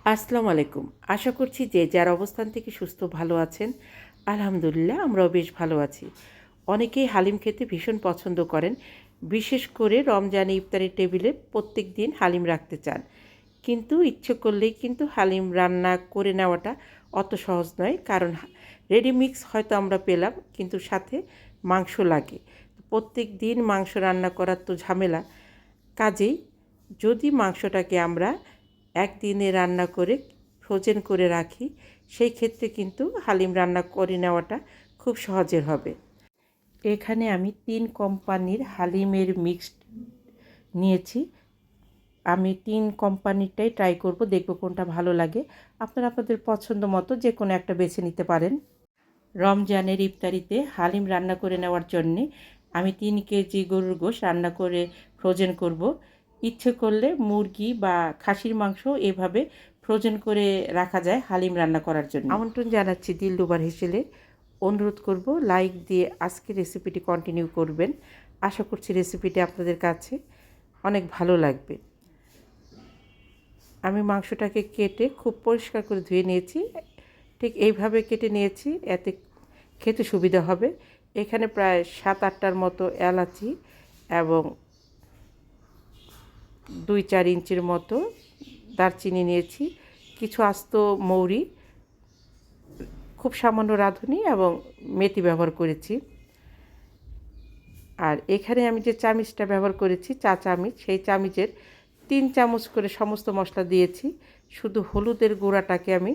আসসালামু আলাইকুম। আশা করছি যে যার অবস্থান থেকে সুস্থ ভালো আছেন। আলহামদুলিল্লাহ আমরাও বেশ ভালো আছি। অনেকেই হালিম খেতে ভীষণ পছন্দ করেন। বিশেষ করে রমজানে ইফতারের টেবিলে প্রত্যেক দিন হালিম রাখতে চান। কিন্তু ইচ্ছে করলেই কিন্তু হালিম রান্না করে নেওয়াটা অত সহজ নয়। কারণ রেডি মিক্স হয়তো আমরা পেলাম, কিন্তু সাথে মাংস লাগে। প্রত্যেক দিন মাংস রান্না করার তো ঝামেলা। কাজেই যদি মাংসটাকে আমরা একদিনে রান্না করে ফ্রোজেন করে রাখি, সেই ক্ষেত্রে কিন্তু হালিম রান্না করে নেওয়াটা খুব সহজের হবে। এখানে আমি 3 কোম্পানির হালিমের মিক্সড নিয়েছি। আমি 3 কোম্পানিরটাই ট্রাই করব, দেখব কোনটা ভালো লাগে। আপনারা আপনাদের পছন্দ মতো যে কোনো একটা বেছে নিতে পারেন। রমজানের ইফতারিতে হালিম রান্না করে নেওয়ার জন্যে আমি 3 কেজি গরুর গোশত রান্না করে ফ্রোজেন করব। ইচ্ছে করলে মুরগি বা খাসির মাংস এভাবে ফ্রোজেন করে রাখা যায় হালিম রান্না করার জন্য। আমন্ত্রণ জানাচ্ছি দিলরুবার হেসেলে। অনুরোধ করব লাইক দিয়ে আজকের রেসিপিটি কন্টিনিউ করবেন। আশা করছি রেসিপিটি আপনাদের কাছে অনেক ভালো লাগবে। আমি মাংসটাকে কেটে খুব পরিষ্কার করে ধুয়ে নিয়েছি। ঠিক এইভাবে কেটে নিয়েছি, এতে খেতে সুবিধা হবে। এখানে প্রায় 7-8টার মতো এলাচি এবং 2-4 ইঞ্চির মতো দারচিনি নিয়েছি, কিছু আস্ত মৌরি, খুব সামান্য রাঁধুনি এবং মেথি ব্যবহার করেছি। আর এখানে আমি যে চামিচটা ব্যবহার করেছি, চা চামিচ, সেই চামিচের 3 চামচ করে সমস্ত মশলা দিয়েছি। শুধু হলুদের গুঁড়াটাকে আমি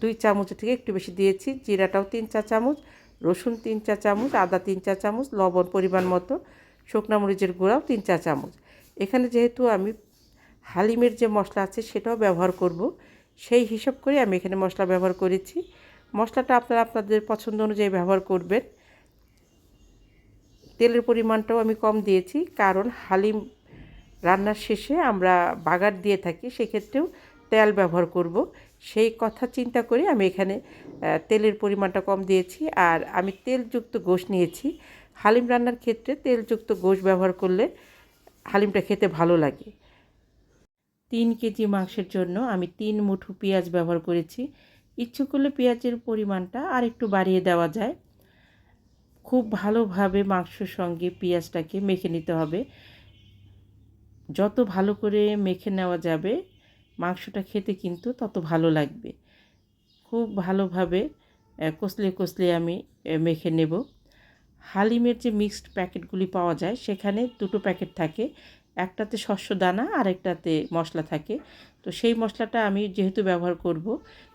2 চামচের থেকে একটু বেশি দিয়েছি। জিরাটাও 3 চা চামচ, রসুন 3 চা চামচ, আদা 3 চা চামচ, লবণ পরিমাণ মতো, শুকনো মরিচের গুঁড়াও 3 চা চামচ। এখানে যেহেতু আমি হালিমের যে মশলা আছে সেটাও ব্যবহার করব, সেই হিসাব করে আমি এখানে মশলা ব্যবহার করেছি। মশলাটা আপনারা আপনাদের পছন্দ অনুযায়ী ব্যবহার করবেন। তেলের পরিমাণটাও আমি কম দিয়েছি, কারণ হালিম রান্নার শেষে আমরা বাগার দিয়ে থাকি, সেক্ষেত্রেও তেল ব্যবহার করব। সেই কথা চিন্তা করে আমি এখানে তেলের পরিমাণটা কম দিয়েছি। আর আমি তেলযুক্ত গোশত নিয়েছি। হালিম রান্নার ক্ষেত্রে তেলযুক্ত গোশত ব্যবহার করলে হালিমটা খেতে ভালো লাগে। 3 কেজি মাংসের জন্য আমি 3 মুঠো পেঁয়াজ ব্যবহার করেছি। ইচ্ছে করলে পেঁয়াজের পরিমাণটা আর একটু বাড়িয়ে দেওয়া যায়। খুব ভালোভাবে মাংসের সঙ্গে পেঁয়াজটাকে মেখে নিতে হবে। যত ভালো করে মেখে নেওয়া যাবে মাংসটা খেতে কিন্তু তত ভালো লাগবে। খুব ভালোভাবে কষলে কষলে আমি মেখে নেব। হালিমের যে মিক্সড প্যাকেটগুলি পাওয়া যায় সেখানে 2টো প্যাকেট থাকে, একটাতে শস্য দানা আর একটাতে মশলা থাকে। তো সেই মশলাটা আমি যেহেতু ব্যবহার করব,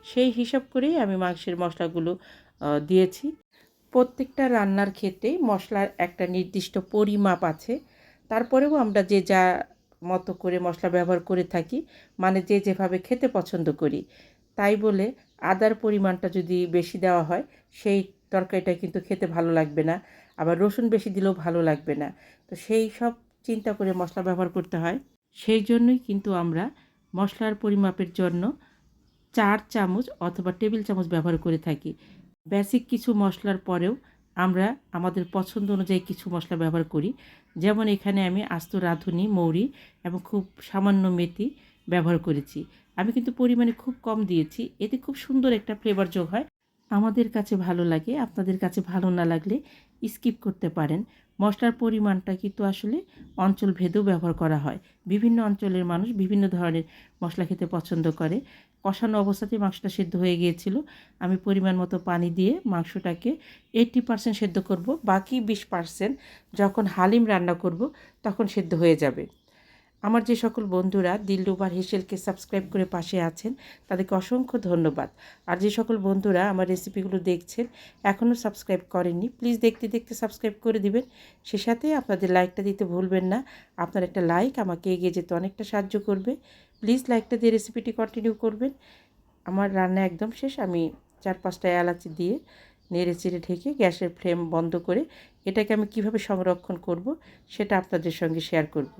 সেই হিসাব করেই আমি মাংসের মশলাগুলো দিয়েছি। প্রত্যেকটা রান্নার ক্ষেত্রেই মশলার একটা নির্দিষ্ট পরিমাপ আছে। তারপরেও আমরা যে যা মতো করে মশলা ব্যবহার করে থাকি, মানে যে যেভাবে খেতে পছন্দ করি। তাই বলে আদার পরিমাণটা যদি বেশি দেওয়া হয়, সেই তরকারিটা কিন্তু খেতে ভালো লাগবে না। আবার রসুন বেশি দিলেও ভালো লাগবে না। তো সেই সব চিন্তা করে মশলা ব্যবহার করতে হয়। সেই জন্যই কিন্তু আমরা মশলার পরিমাপের জন্য 4 চামচ অথবা টেবিল চামচ ব্যবহার করে থাকি। বেসিক কিছু মশলার পরেও আমরা আমাদের পছন্দ অনুযায়ী কিছু মশলা ব্যবহার করি। যেমন এখানে আমি আস্ত রাঁধুনি, মৌরি এবং খুব সামান্য মেথি ব্যবহার করেছি। আমি কিন্তু পরিমাণে খুব কম দিয়েছি, এতে খুব সুন্দর একটা ফ্লেভার যোগ হয়। আমাদের কাছে ভালো লাগে, আপনাদের কাছে ভালো না লাগলে স্কিপ করতে পারেন। মশলার পরিমাণটা কিন্তু আসলে অঞ্চল ভেদেও ব্যবহার করা হয়। বিভিন্ন অঞ্চলের মানুষ বিভিন্ন ধরনের মশলা খেতে পছন্দ করে। কষানো অবস্থাতেই মাংসটা সেদ্ধ হয়ে গিয়েছিল। আমি পরিমাণ মতো পানি দিয়ে মাংসটাকে 80% সেদ্ধ করব, বাকি 20% যখন হালিম রান্না করব তখন সেদ্ধ হয়ে যাবে। আমার যে সকল বন্ধুরা দিলরুবার হেসেলকে সাবস্ক্রাইব করে পাশে আছেন, তাদেরকে অসংখ্য ধন্যবাদ। আর যে সকল বন্ধুরা আমার রেসিপিগুলো দেখছেন এখনও সাবস্ক্রাইব করেননি, প্লিজ দেখতে দেখতে সাবস্ক্রাইব করে দিবেন। সে সাথে আপনাদের লাইকটা দিতে ভুলবেন না। আপনার একটা লাইক আমাকে এগিয়ে যেতে অনেকটা সাহায্য করবে। প্লিজ লাইকটা দিয়ে রেসিপিটি কন্টিনিউ করবেন। আমার রান্না একদম শেষ। আমি 4-5টা এলাচি দিয়ে নেড়ে চেড়ে ঢেকে গ্যাসের ফ্লেম বন্ধ করে এটাকে আমি কিভাবে সংরক্ষণ করব সেটা আপনাদের সঙ্গে শেয়ার করব।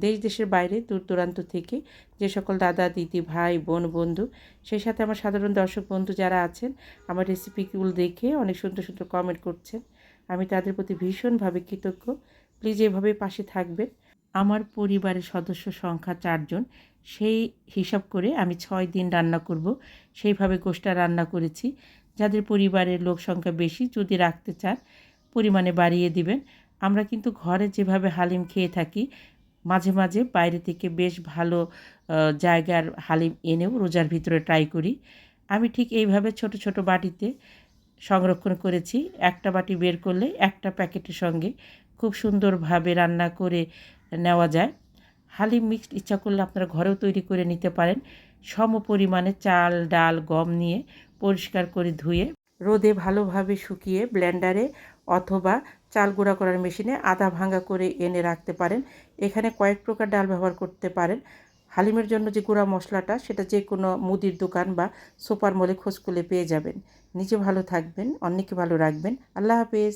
দেশ দেশের বাইরে দূর দূরান্ত থেকে যে সকল দাদা দিদি ভাই বোন বন্ধু, সেই সাথে আমার সাধারণ দর্শক বন্ধু যারা আছেন, আমার রেসিপিগুলো দেখে অনেক সুন্দর সুন্দর কমেন্ট করছেন, আমি তাদের প্রতি ভীষণভাবে কৃতজ্ঞ। প্লিজ এভাবে পাশে থাকবেন। আমার পরিবারের সদস্য সংখ্যা 4 জন। সেই হিসাব করে আমি 6 দিন রান্না করব, সেইভাবে গোশটা রান্না করেছি। যাদের পরিবারের লোক সংখ্যা বেশি, যদি রাখতে চান পরিমাণে বাড়িয়ে দিবেন। আমরা কিন্তু ঘরে যেভাবে হালিম খেয়ে থাকি, মাঝে মাঝে বাইরে থেকে বেশ ভালো জায়গার হালিম এনেও রোজার ভিতরে ট্রাই করি। আমি ঠিক এইভাবে ছোট ছোট বাটিতে সংরক্ষণ করেছি। একটা বাটি বের করলে একটা প্যাকেটের সঙ্গে খুব সুন্দরভাবে রান্না করে নেওয়া যায়। হালিম মিক্সড ইচ্ছা করলে আপনারা ঘরেও তৈরি করে নিতে পারেন। সম পরিমাণে চাল, ডাল, গম নিয়ে পরিষ্কার করে ধুয়ে রোদে ভালোভাবে শুকিয়ে ব্লেন্ডারে অথবা চাল গুঁড়া করার মেশিনে আধা ভাঙা করে এনে রাখতে পারেন। এখানে কয়েক প্রকার ডাল ব্যবহার করতে পারেন। হালিমের জন্য যে গুঁড়া মশলাটা, সেটা যে কোনো মুদির দোকান বা সুপার মলে খোঁজ করলে পেয়ে যাবেন। নিজে ভালো থাকবেন, অন্যকে ভালো রাখবেন। আল্লাহ হাফেজ।